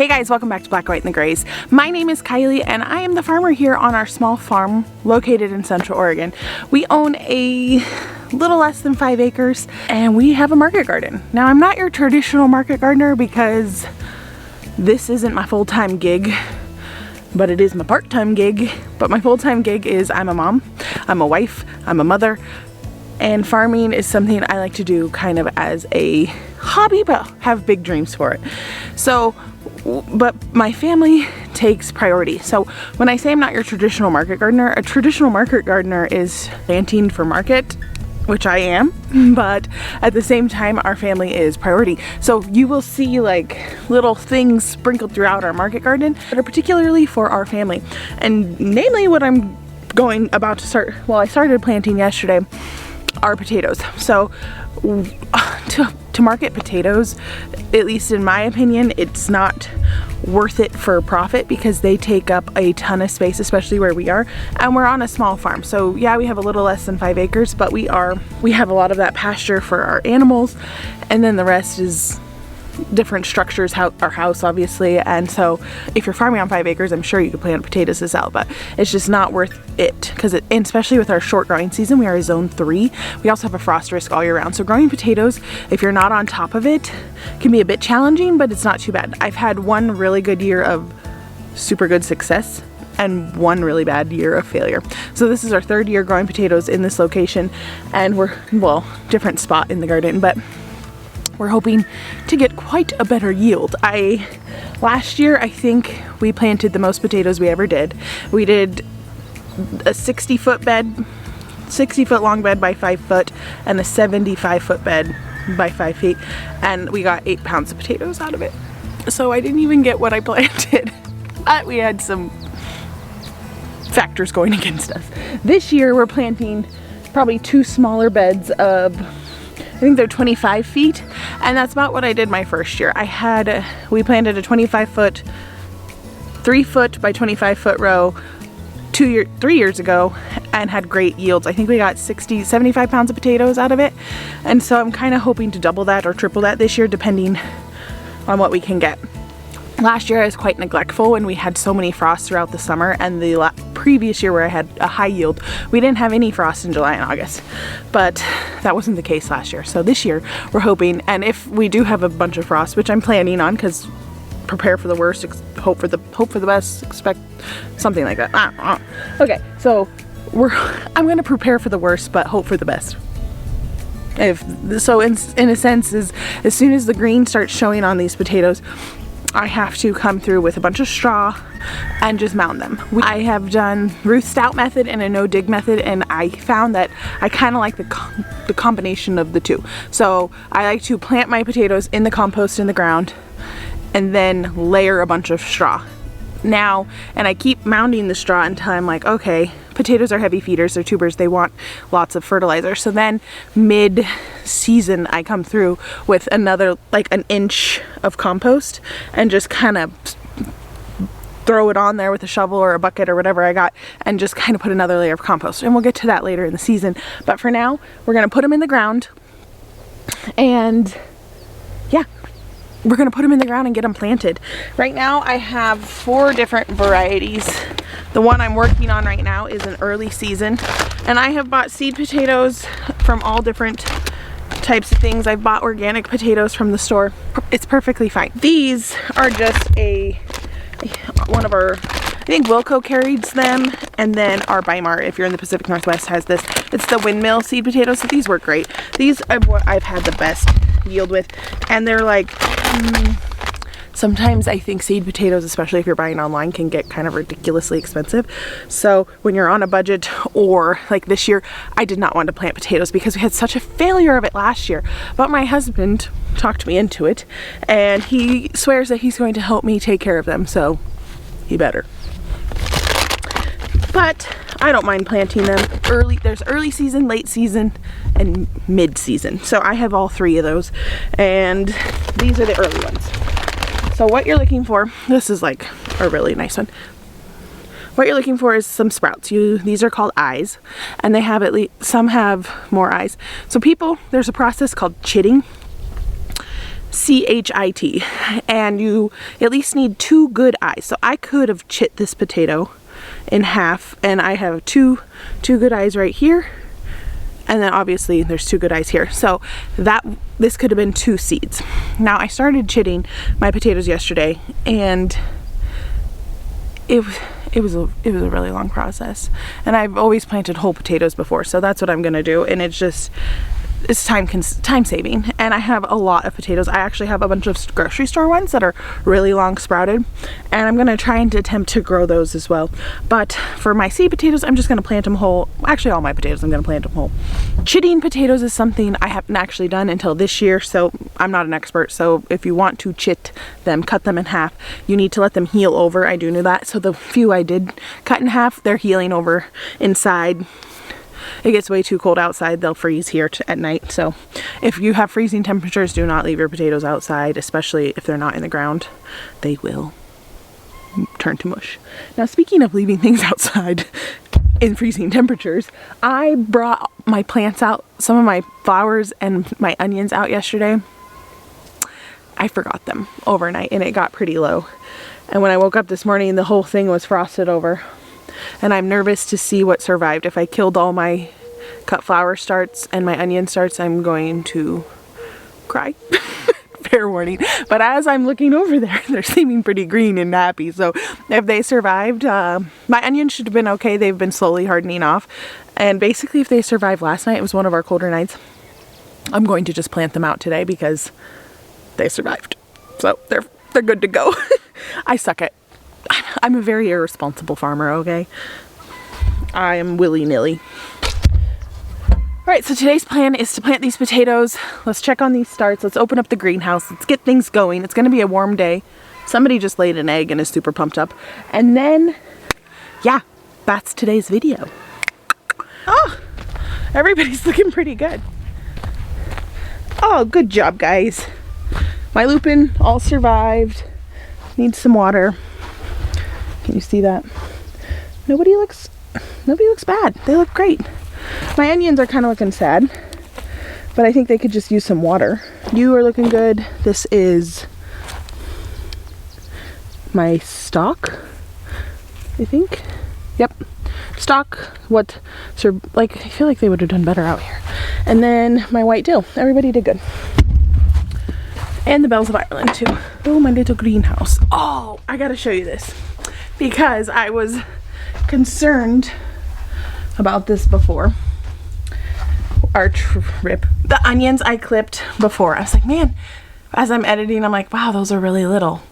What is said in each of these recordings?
Hey guys, welcome back to Black, White, and the Grays. My name is Kylie and I am the farmer here on our small farm located in Central Oregon. We own a little less than 5 acres and we have a market garden. Now I'm not your traditional market gardener because this isn't my full-time gig, but it is my part-time gig. But my full-time gig is I'm a mom, I'm a wife, I'm a mother, and farming is something I like to do kind of as a hobby but have big dreams for it. But my family takes priority. So when I say I'm not your traditional market gardener, a traditional market gardener is planting for market, which I am, but at the same time our family is priority. So you will see like little things sprinkled throughout our market garden that are particularly for our family. And namely what I'm about to start, well, I started planting yesterday, are potatoes. So to market potatoes, at least in my opinion, it's not worth it for profit because they take up a ton of space, especially where we are, and we're on a small farm. So yeah, we have a little less than 5 acres, but we have a lot of that pasture for our animals, and then the rest is different structures, our house obviously. And so if you're farming on 5 acres, I'm sure you could plant potatoes to sell, but it's just not worth it because and especially with our short growing season, we are a zone 3. We also have a frost risk all year round. So growing potatoes, if you're not on top of it, can be a bit challenging, but it's not too bad. I've had one really good year of super good success and one really bad year of failure. So this is our 3rd year growing potatoes in this location, and we're, well, different spot in the garden, but we're hoping to get quite a better yield. Last year, I think we planted the most potatoes we ever did. We did a 60-foot bed, 60-foot long bed by 5 foot, and a 75-foot bed by 5 feet, and we got 8 pounds of potatoes out of it. So I didn't even get what I planted, but we had some factors going against us. This year, we're planting probably 2 smaller beds of, I think they're 25 feet, and that's about what I did my first year. We planted a 25-foot, 3-foot by 25-foot row 3 years ago and had great yields. I think we got 75 pounds of potatoes out of it, and so I'm kind of hoping to double that or triple that this year depending on what we can get. Last year I was quite neglectful when we had so many frosts throughout the summer, and the previous year where I had a high yield, we didn't have any frost in July and August, but that wasn't the case last year. So this year we're hoping, and if we do have a bunch of frost, which I'm planning on, because prepare for the worst, hope for the best, expect something like that. Okay, so I'm gonna prepare for the worst but hope for the best. In a sense, as soon as the green starts showing on these potatoes, I have to come through with a bunch of straw and just mound them. I have done Ruth Stout method and a no dig method, and I found that I kind of like the combination of the two. So I like to plant my potatoes in the compost in the ground and then layer a bunch of straw. Now, and I keep mounding the straw until I'm like, okay, potatoes are heavy feeders, they're tubers, they want lots of fertilizer. So then mid-season I come through with another, like an inch of compost and just kind of throw it on there with a shovel or a bucket or whatever I got and just kind of put another layer of compost. And we'll get to that later in the season. But for now, we're gonna put them in the ground, and yeah, we're gonna put them in the ground and get them planted. Right now I have 4 different varieties. The one I'm working on right now is an early season, and I have bought seed potatoes from all different types of things. I've bought organic potatoes from the store. It's perfectly fine. These are just one of our, I think Wilco carries them, and then our Weimar, if you're in the Pacific Northwest, has this. It's the windmill seed potatoes, so these work great. These are what I've had the best yield with, and they're like, sometimes I think seed potatoes, especially if you're buying online, can get kind of ridiculously expensive. So when you're on a budget, or like this year, I did not want to plant potatoes because we had such a failure of it last year. But my husband talked me into it, and he swears that he's going to help me take care of them, so he better. But I don't mind planting them early. There's early season, late season, and mid season. So I have all 3 of those, and these are the early ones. So what you're looking for, this is like a really nice one. What you're looking for is some sprouts. These are called eyes, and they have some have more eyes. So there's a process called chitting. C-H-I-T, and you at least need 2 good eyes. So I could have chit this potato in half, and I have two good eyes right here, and then obviously there's 2 good eyes here. So this could have been 2 seeds. Now I started chitting my potatoes yesterday, and it was a really long process, and I've always planted whole potatoes before, so that's what I'm gonna do. And it's time saving, and I have a lot of potatoes. I actually have a bunch of grocery store ones that are really long sprouted, and I'm gonna try and attempt to grow those as well. But for my seed potatoes, I'm just gonna plant them whole. Actually, all my potatoes, I'm gonna plant them whole. Chitting potatoes is something I haven't actually done until this year, so I'm not an expert. So if you want to chit them, cut them in half, you need to let them heal over. I do know that. So the few I did cut in half, they're healing over inside. It gets way too cold outside, they'll freeze here at night. So if you have freezing temperatures, do not leave your potatoes outside, especially if they're not in the ground. They will turn to mush. Now, speaking of leaving things outside in freezing temperatures, I brought my plants out, some of my flowers and my onions out yesterday. I forgot them overnight, and it got pretty low. And when I woke up this morning, the whole thing was frosted over. And I'm nervous to see what survived. If I killed all my cut flower starts and my onion starts, I'm going to cry. Fair warning. But as I'm looking over there, they're seeming pretty green and happy. So if they survived, my onions should have been okay. They've been slowly hardening off. And basically, if they survived last night, it was one of our colder nights, I'm going to just plant them out today because they survived. So they're good to go. I suck at I'm a very irresponsible farmer, okay? I am willy-nilly. Alright, so today's plan is to plant these potatoes. Let's check on these starts. Let's open up the greenhouse. Let's get things going. It's going to be a warm day. Somebody just laid an egg and is super pumped up. And then, yeah, that's today's video. Oh, everybody's looking pretty good. Oh, good job, guys. My lupin all survived. Needs some water. Can you see that? Nobody looks bad. They look great. My onions are kind of looking sad, but I think they could just use some water. You are looking good. This is my stalk, I think. Yep. Stock. I feel like they would have done better out here. And then my white dill. Everybody did good. And the bells of Ireland too. Oh, my little greenhouse. Oh, I gotta show you this, because I was concerned about this before our trip. The onions I clipped before, I was like, man, as I'm editing, I'm like, wow, those are really little.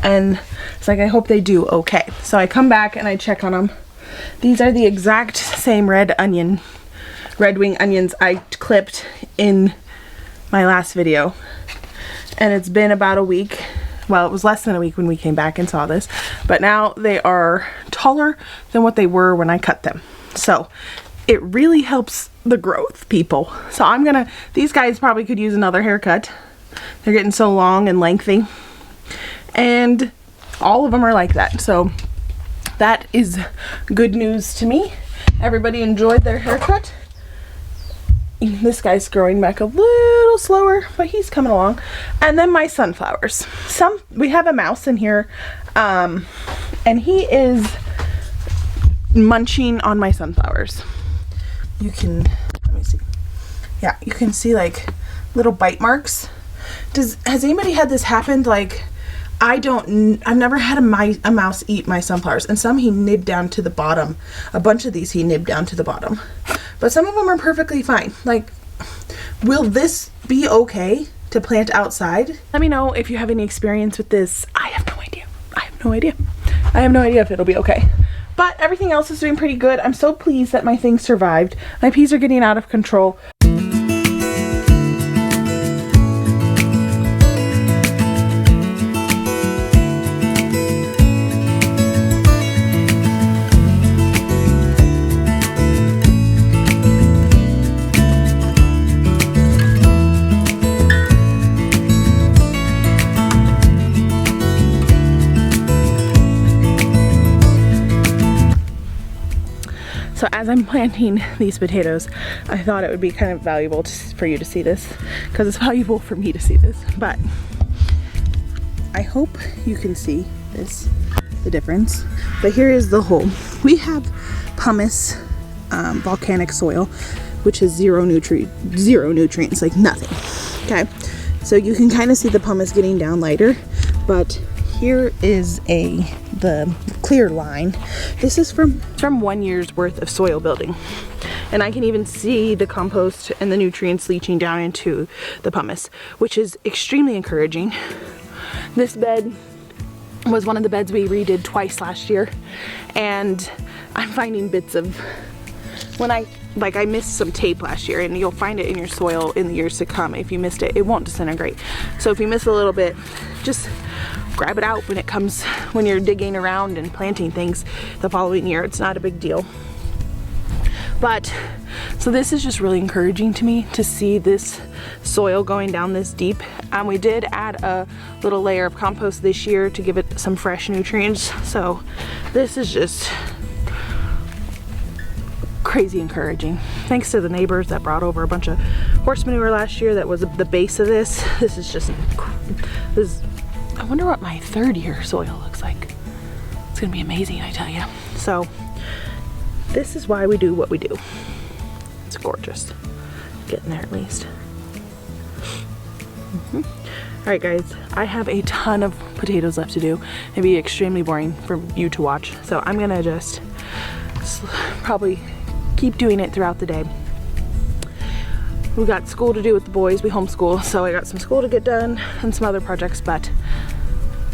And it's like, I hope they do okay. So I come back and I check on them. These are the exact same red wing onions I clipped in my last video. And it's been about a week. Well, it was less than a week when we came back and saw this, but now they are taller than what they were when I cut them. So it really helps the growth, people. So these guys probably could use another haircut. They're getting so long and lengthy, and all of them are like that. So that is good news to me. Everybody enjoyed their haircut. This guy's growing back a little slower, but he's coming along. And then my sunflowers. We have a mouse in here, and he is munching on my sunflowers. Let me see. Yeah, you can see like little bite marks. Has anybody had this happen? Like, I've never had a mouse eat my sunflowers, and some he nibbed down to the bottom. A bunch of these he nibbed down to the bottom. But some of them are perfectly fine. Like, will this be okay to plant outside? Let me know if you have any experience with this. I have no idea. I have no idea if it'll be okay. But everything else is doing pretty good. I'm so pleased that my things survived. My peas are getting out of control. So as I'm planting these potatoes, I thought it would be kind of valuable for you to see this, because it's valuable for me to see this, but I hope you can see this, the difference. But here is the hole. We have pumice volcanic soil, which is zero nutrients, like nothing. Okay, so you can kind of see the pumice getting down lighter, but here is the clear line. This is from 1 year's worth of soil building, and I can even see the compost and the nutrients leaching down into the pumice, which is extremely encouraging. This bed was one of the beds we redid twice last year, and I'm finding bits of I missed some tape last year, and you'll find it in your soil in the years to come. If you missed it, it won't disintegrate. So if you miss a little bit, just grab it out when you're digging around and planting things the following year. It's not a big deal. But so this is just really encouraging to me to see this soil going down this deep. We did add a little layer of compost this year to give it some fresh nutrients. So this is just crazy encouraging. Thanks to the neighbors that brought over a bunch of horse manure last year. That was the base of this. This is just, I wonder what my 3rd year soil looks like. It's gonna be amazing, I tell you. So this is why we do what we do. It's gorgeous. Getting there at least. All right guys, I have a ton of potatoes left to do. It'd be extremely boring for you to watch. So I'm gonna just probably keep doing it throughout the day. We got school to do with the boys. We homeschool, so I got some school to get done and some other projects, but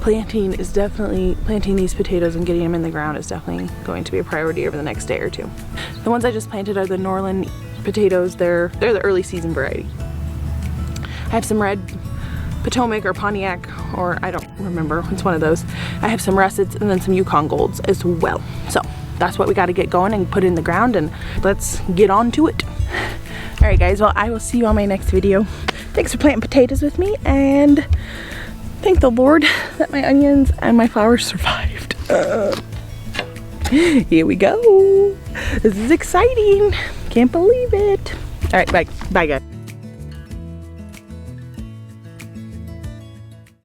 planting these potatoes and getting them in the ground is definitely going to be a priority over the next day or two. The ones I just planted are the Norland potatoes. They're the early season variety. I have some red Potomac or Pontiac, or I don't remember, it's one of those. I have some russets and then some Yukon Golds as well. So that's what we got to get going and put in the ground, and let's get on to it. All right guys, well, I will see you on my next video. Thanks for planting potatoes with me, and thank the Lord that my onions and my flowers survived. Here we go. This is exciting. Can't believe it. All right, bye guys.